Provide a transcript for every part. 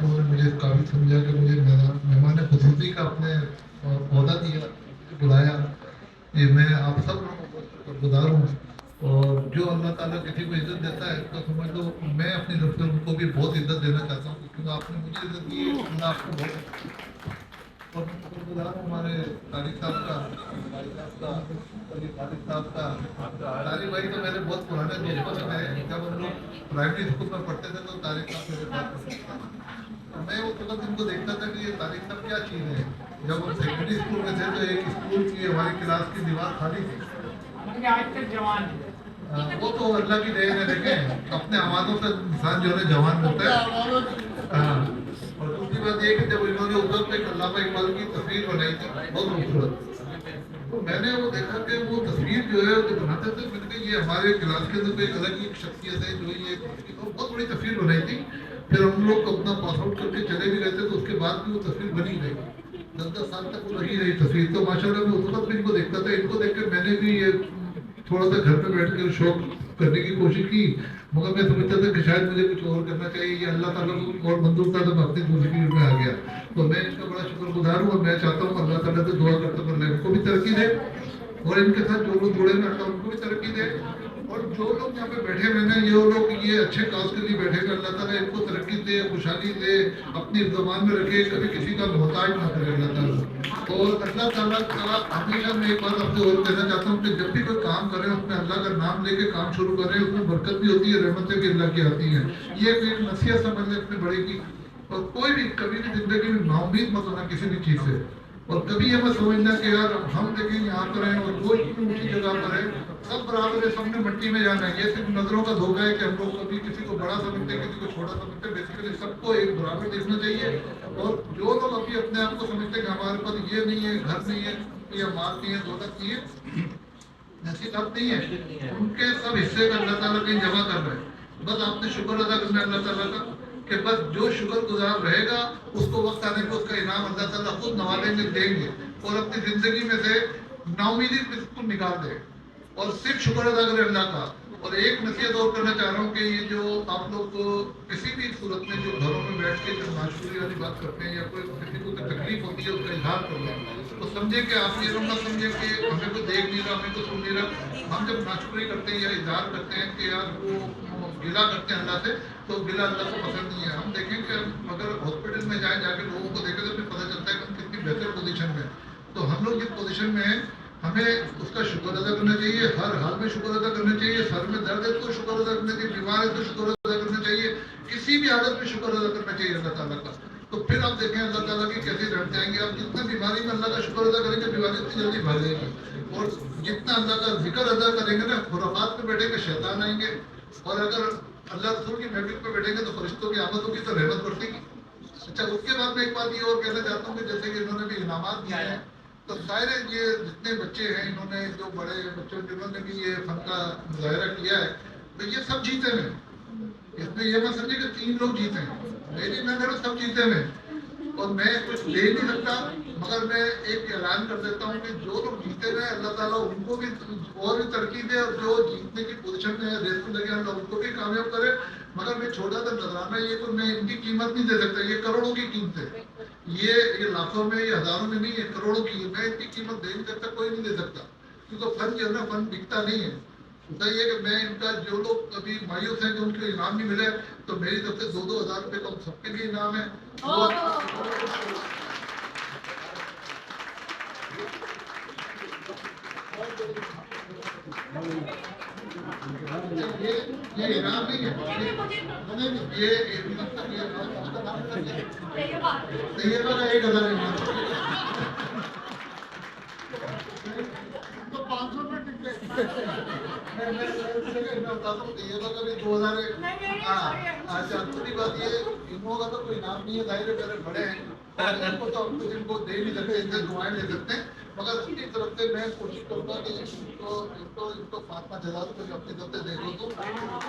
उन्होंने मुझे इस काबिल समझा कि मुझे मेहमान खुसूसी का अपने पौधा दिया, बुलाया। ये मैं आप सब लोगों को शुक्रगुजार हूँ। और जो अल्लाह ताला किसी को इज्जत देता है तो समझ लो मैं अपनी तरफ से उनको भी बहुत इज्जत देना चाहता हूँ, क्योंकि आपने मुझे इज्जत दी, अल्लाह आपको बहुत। और मैं शुक्रगुजार हूँ हमारे तारिक साहब का, भाई साहब का, खालिद साहब का। तारिक भाई तो मेरे बहुत पुराने दोस्तों से थे, जब हम लोग प्राइमरी स्कूल में पढ़ते थे तो तारिक साहब मेरे साथ पढ़ते थे। तो मैं उस वक्त इनको देखता था कि ये तारिक साहब क्या चीज़ है। जब हम सेकेंडरी स्कूल में थे तो एक स्कूल की हमारी क्लास की दीवार खाली थी। आज तक जवान है। वो तो अल्लाह की देन है, देखें अपने आवाज़ों से इंसान जो है जवान होता है। हाँ। और दूसरी बात ये कि जब इन्होंने उधर पे अल्लामा इकबाल की तस्वीर बनाई थी बहुत खूबसूरत, तो मैंने वो देखा कि वो तस्वीर जो है जो बनाते थे, मैंने कहा ये हमारे क्लास के अंदर एक अलग ही शख्सियत है जो ये बहुत बड़ी तस्वीर बनाई थी। फिर हम लोग अपना पास आउट करके चले भी गए थे तो उसके बाद भी वो तस्वीर बनी रही, 10-10 साल तक वो लगी रही तस्वीर। तो माशाल्लाह मैं उस वक्त भी इनको देखता था, इनको देख कर मैंने भी ये थोड़ा सा घर पे बैठ कर शौक करने की कोशिश की, मगर मैं समझता था कि शायद मुझे कुछ और करना चाहिए, ये अल्लाह ताला को और मंजूर था तो मैं अपनी दूसरी फील्ड में आ गया। तो मैं इनका बड़ा शुक्रगुजार हूँ और मैं चाहता हूँ अल्लाह ताला से दुआ करता हूँ इनको भी तरक्की दे और इनके साथ जो लोग जुड़े हैं अल्लाह उनको भी तरक्की दे। और जो लोग यहाँ पे बैठे हुए हैं ये लोग ये अच्छे काज के लिए बैठे हैं, अल्लाह ताला इनको तरक्की दे, खुशहाली दे, अपनी ज़बान में रखे, कभी किसी का मोहताज ना करे अल्लाह ताला। और अल्लाह ताला हमेशा मैं एक बात आपसे और कहना चाहता हूँ कि जब भी कोई काम करें उसमें अल्लाह का नाम लेके काम शुरू करें, उसमें बरकत भी होती है, रहमतें भी अल्लाह की आती हैं। ये एक नसीहत समझ लें अपने बड़े की। और कोई भी कभी भी जिंदगी में नाउम्मीद मत होना किसी भी चीज़ से, और कभी ये मत समझना कि यार हम देखें यहाँ पर हैं और वो इतनी ऊंची जगह पर है, सब बराबर है, सबने मिट्टी में जाना है। ये सिर्फ नजरों का धोखा है कि हम लोग कभी किसी को बड़ा समझते हैं, किसी को छोटा समझते हैं। बेसिकली सबको एक बराबर देखना चाहिए। और जो लोग अभी अपने आप को समझते हैं कि हमारे पास ये नहीं है, घर नहीं है, या माल नहीं है, दौलत नहीं है, नसीब नहीं है, उनके सब हिस्से का अल्लाह ताला कहीं जमा कर रहे हैं। बस आपने शुक्र अदा करना है अल्लाह ताला का कि बस जो शुक्रगुजार रहेगा उसको वक्त आने पर उसका इनाम अल्लाह ताला खुद नवाजेंगे, देंगे। और अपनी जिंदगी में से नाउमीदी बिल्कुल निकाल दे और सिर्फ शुक्र अदा करें अल्लाह का। और एक नसीहत और करना चाह रहा हूँ कि ये जो आप लोग किसी भी सूरत में जो घरों में बैठ के जो नाशुरी वाली बात करते हैं या कोई किसी को तकलीफ होती है उसका इजहार कर रहे हैं, तो समझे कि आप ये ना समझे कि हमें कोई देख नहीं रहा, हमें कोई सुन नहीं रहा। हम जब नाशुरी करते हैं या इजहार करते हैं कि यार वो गिला करते हैं अल्लाह से, तो गिला अल्लाह को पसंद नहीं है। हम देखें कि अगर हॉस्पिटल में जाए, जाके लोगों को देखें तो फिर पता चलता है कि हम कितनी बेहतर पोजीशन में। तो हम लोग जिस पोजीशन में हैं हमें उसका शुक्र अदा करना चाहिए, हर हाल में शुक्र अदा करना चाहिए। सर में दर्द है तो शुक्र अदा करना चाहिए, बीमार है तो शुक्र अदा करना चाहिए, किसी भी हालत में शुक्र अदा करना चाहिए अल्लाह ताला का। तो फिर आप देखें अल्लाह ताला की कैसे रहमतें आएंगे। आप जितना बीमारी में अल्लाह का शुक्र अदा करेंगे बीमारी उतनी जल्दी भाग जाएगी। और जितना अल्लाह का जिक्र अदा करेंगे ना, खुराफात में बैठेंगे शैतान आएंगे, और अगर अल्लाह रसूल की महफिल पे बैठेंगे तो फरिश्तों की आमद होगी तो रहमत बरसेगी। अच्छा, उसके बाद में एक बात ये और कहना चाहता हूँ कि जैसे कि इन्होंने भी इनामात दिए हैं, तो सारे ये जितने बच्चे हैं, इन्होंने जो बड़े बच्चों जिन्होंने भी ये फन का मुजाहरा किया है, तो ये सब जीते हैं। इसमें ये मत समझिए कि 3 लोग जीते हैं, मेरी नजर सब जीते हैं। और मैं कुछ ले नहीं सकता, मगर मैं एक ऐलान कर देता हूँ कि जो लोग जीते रहे अल्लाह ताला उनको भी और भी तरक्की दे, और जो जीतने की पोजीशन में है, रेस में लगे अल्लाह उनको भी कामयाब करे। मगर मैं छोटा सा नजराना ये तो मैं इनकी कीमत नहीं दे सकता, ये करोड़ों की कीमत है, ये लाखों में, ये हजारों में नहीं है, करोड़ों की। मैं इनकी कीमत दे नहीं सकता, कोई नहीं दे सकता, क्योंकि फन जो है ना, फन बिकता नहीं है। होता ये कि मैं इनका जो लोग अभी मायूस हैं कि उनको इनाम नहीं मिले, तो मेरी तरफ से 2-2 हज़ार रुपये का सबके लिए इनाम है। ये इनाम नहीं है, ये तैयबा का 1,000 इनाम, तो 500 रुपये टिकट मैं बताता हूँ। तैयबा का भी 2,000 है। हाँ, अच्छा, दूसरी बात ये, इनों का तो कोई इनाम नहीं है, जाहिर है मेरे बड़े हैं, इनको तो हम कुछ इनको दे नहीं सकते, इनसे दुआएं ले सकते हैं। मगर उसकी तरफ से मैं कोशिश करूँगा कि इनको 5-5 हज़ार रुपये अपनी तरफ से दे दो। तो मैंने आपको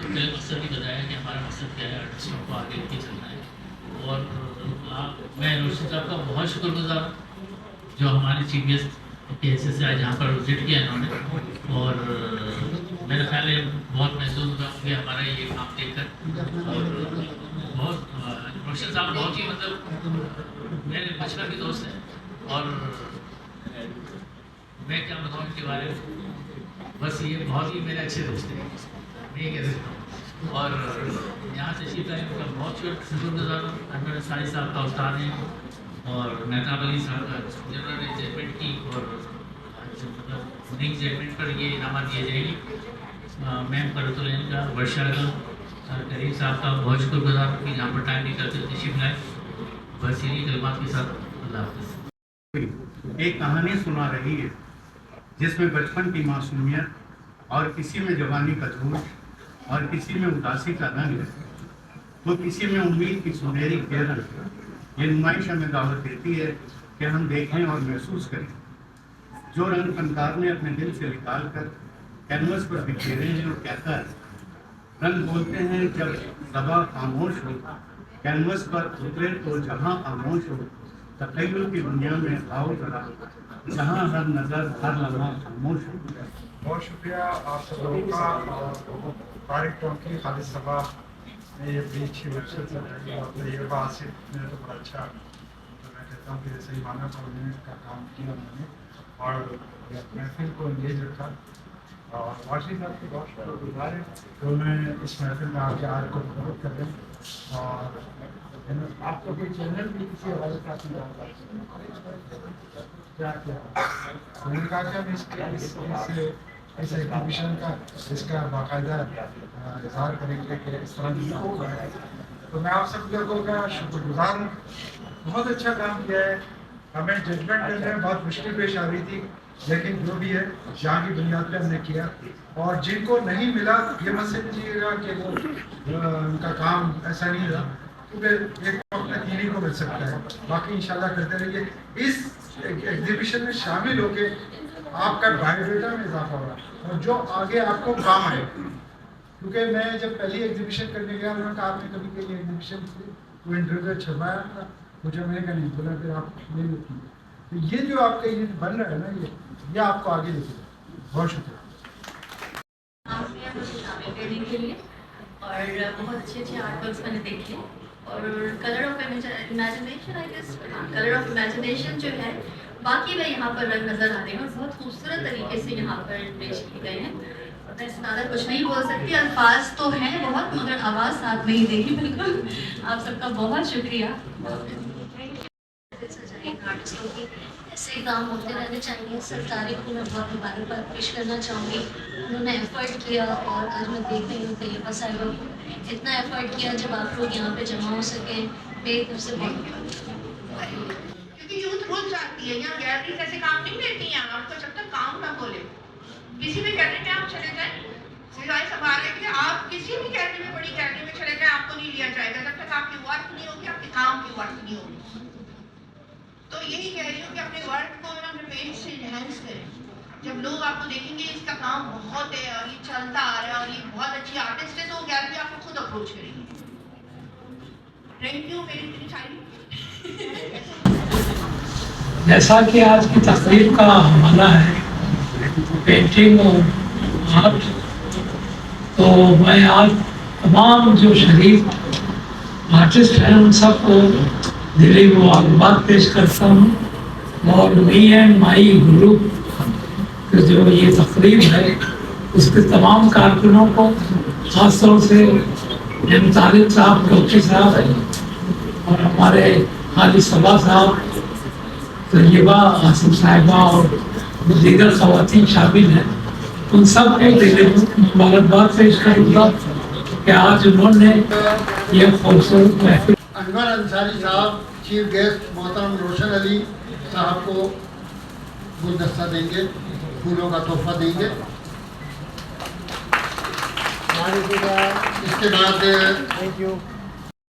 पहले मकसद भी बताया कि हमारा मकसद क्या है, आर्टिस्टों को आगे लेके चलना है। और मैं रोशन साहब का बहुत शुक्रगुजार हूँ जो हमारे चीफ गेस्ट کی حیثیت سے آج یہاں پر وزٹ کیا انہوں نے، اور میرا خیال ہے بہت محسوس ہوتا کہ ہمارا یہ کام دیکھ کر، اور بہت روشن صاحب بہت ہی مطلب میرے بچپن کے دوست ہیں، اور میں کیا بتاؤں ان کے بارے میں، بس یہ بہت ہی میرے اچھے دوست ہیں، میں یہ کہہ سکتا ہوں. اور یہاں تشریف لائے ان کا بہت شکر گزار ہوں. انور انصاری صاحب کا استاد ہیں، اور مہتاب علی صاحب کا جنہوں نے ججمنٹ کی، اور مطلب نئی ججمنٹ پر یہ انعامات دیے جائیں گے. میم قرۃ العین کا، ورشا کا، کریم صاحب کا بہت شکر گزار ہوں کہ یہاں پر ٹائم نکال کر تشریف لائے. بس انہیں کلمات کے ساتھ اللہ حافظ. ایک کہانی سنا رہی ہے جس میں بچپن کی معصومیت اور کسی میں جوانی کا جوش اور کسی میں اداسی کا رنگ ہے، تو کسی میں امید کی سنہری کرن. یہ نمائش ہمیں دعوت دیتی ہے کہ ہم دیکھیں اور محسوس کریں جو رنگ فنکار نے اپنے دل سے نکال کر کینوس پر بکھیرے ہیں، اور کہتا ہے رنگ بولتے ہیں جب زباں خاموش ہو، کینوس پر اترے تو جہاں خاموش ہو. تخیل کی دنیا میں آؤ ذرا، جہاں ہر نظر ہر لمحہ خاموش ہو. بہت شکریہ آپ سب لوگوں کا، اور طارق ٹونکی، خالد صبا نے یہ بڑی اچھی ویب سائٹ چلائی، اور تجربہ آصف نے تو بڑا اچھا، تو میں کہتا ہوں کہ صحیح معنی پر کا کام کیا انہوں نے، اور محفل کو انگیج رکھا. اور واشی صاحب کی بہت شکر گزار ہے کہ انہوں نے اس محفل میں آ کے آج کو پروموٹ کر دیں. اور آپ کو کوئی چینل بھی کسی حوالے سے آپ نے کیا میں نے کہا کہ ہم اس ایگزیبیشن کا اس کا باقاعدہ اظہار کریں گے کہ اس طرح کی کام ہوا ہے. تو میں آپ سب لوگوں کا شکر گزار ہوں. بہت اچھا کام کیا ہے. ہمیں ججمنٹ دینے میں بہت مشکل پیش آ رہی تھی، لیکن جو بھی ہے جہاں کی بنیاد پہ ہم نے کیا. اور جن کو نہیں ملا یہ مت سمجھیے گا کہ وہ ان کا کام ایسا نہیں رہا، کیونکہ ایک وقت تک انہیں کو مل سکتا ہے. باقی انشاءاللہ کرتے رہیے. اس ایگزیبیشن میں شامل ہو کے آپ کا بایو ڈیٹا میں اضافہ ہوگا، اور جو آگے آپ کو کام آئے. کیونکہ میں جب پہلی ایگزیبیشن کرنے گیا انہوں نے کہا آپ نے کبھی کہیں ایگزیبیشن کی کوئی انٹرویو چھپایا تھا، مجھے میں نے کہا نہیں. بولا پھر آپ نہیں ہوتی. تو یہ جو آپ کا یہ بن رہا ہے نا، یہ آپ کو آگے لے کے جائے. بہت شکریہ. مجھے شامل کرنے کے لیے، اور بہت اچھے اچھے آرٹ ورکس میں نے دیکھے، اور colour of imagination colour of imagination جو ہے باقی میں یہاں پر رنگ نظر آتے ہیں، اور بہت خوبصورت طریقے سے یہاں پر پیش کیے گئے ہیں. میں اس زیادہ کچھ نہیں بول سکتی، الفاظ تو ہیں بہت مگر آواز ساتھ نہیں دے گی. بالکل آپ سب کا بہت شکریہ. آرٹسٹوں کی ایسے کام ہوتے رہنے چاہیے. سرکاری کو میں بہت مبارکباد پیش کرنا چاہوں گی. انہوں نے ایفرٹ کیا، اور آج میں دیکھ رہی ہوں کہ یہ بس اتنا ایفرٹ کیا جب آپ لوگ یہاں پہ جمع ہو سکیں. میری طرف سے کیونکہ یوتھ رول جاتی ہے. یہاں گیلریز ایسے کام نہیں دیتی ہیں آپ کو جب تک کام نہ کھولے. کسی بھی گیلری میں آپ چلے جائیں، سوائے سوال ہے کہ آپ کسی بھی گیلری میں، بڑی گیلری میں چلے جائیں، آپ کو نہیں لیا جائے گا جب تک آپ کی ورک نہیں ہوگی، آپ کے کام کی ورک نہیں ہوگی. تو یہی کہہ رہی ہوں کہ اپنے ورک کو اپنے پیج سے انہینس کریں. جب لوگ آپ کو دیکھیں گے اس کا کام بہت ہے اور یہ چلتا آ رہا ہے اور یہ بہت اچھی آرٹسٹ ہے، تو وہ گیلری آپ کو خود اپروچ کریں گے. Thank you. میری اتنی ساری جیسا کہ آج کی تقریب کا حوالہ ہے پینٹنگ اور آرٹ، تو میں آج تمام جو شریک آرٹسٹ ہیں ان سب کو دلی مبارکباد پیش کرتا ہوں. اور می اینڈ مائی گروپ جو یہ تقریب ہے اس کے تمام کارکنوں کو، خاص طور سے ایم طارق صاحب، ڈاکٹر صاحب، اور ہمارے خالد صبا صاحب، طیبہ آصف صاحبہ اور دیگر خواتین شامل ہیں، ان سب کو دلی مبارکباد پیش کروں گا کہ آج انہوں نے یہ خوبصورت محفل. انور انصاری صاحب چیف گیسٹ محترم روشن علی صاحب کو گلدستہ دیں گے، پھولوں کا تحفہ دیں گے. اس کے بعد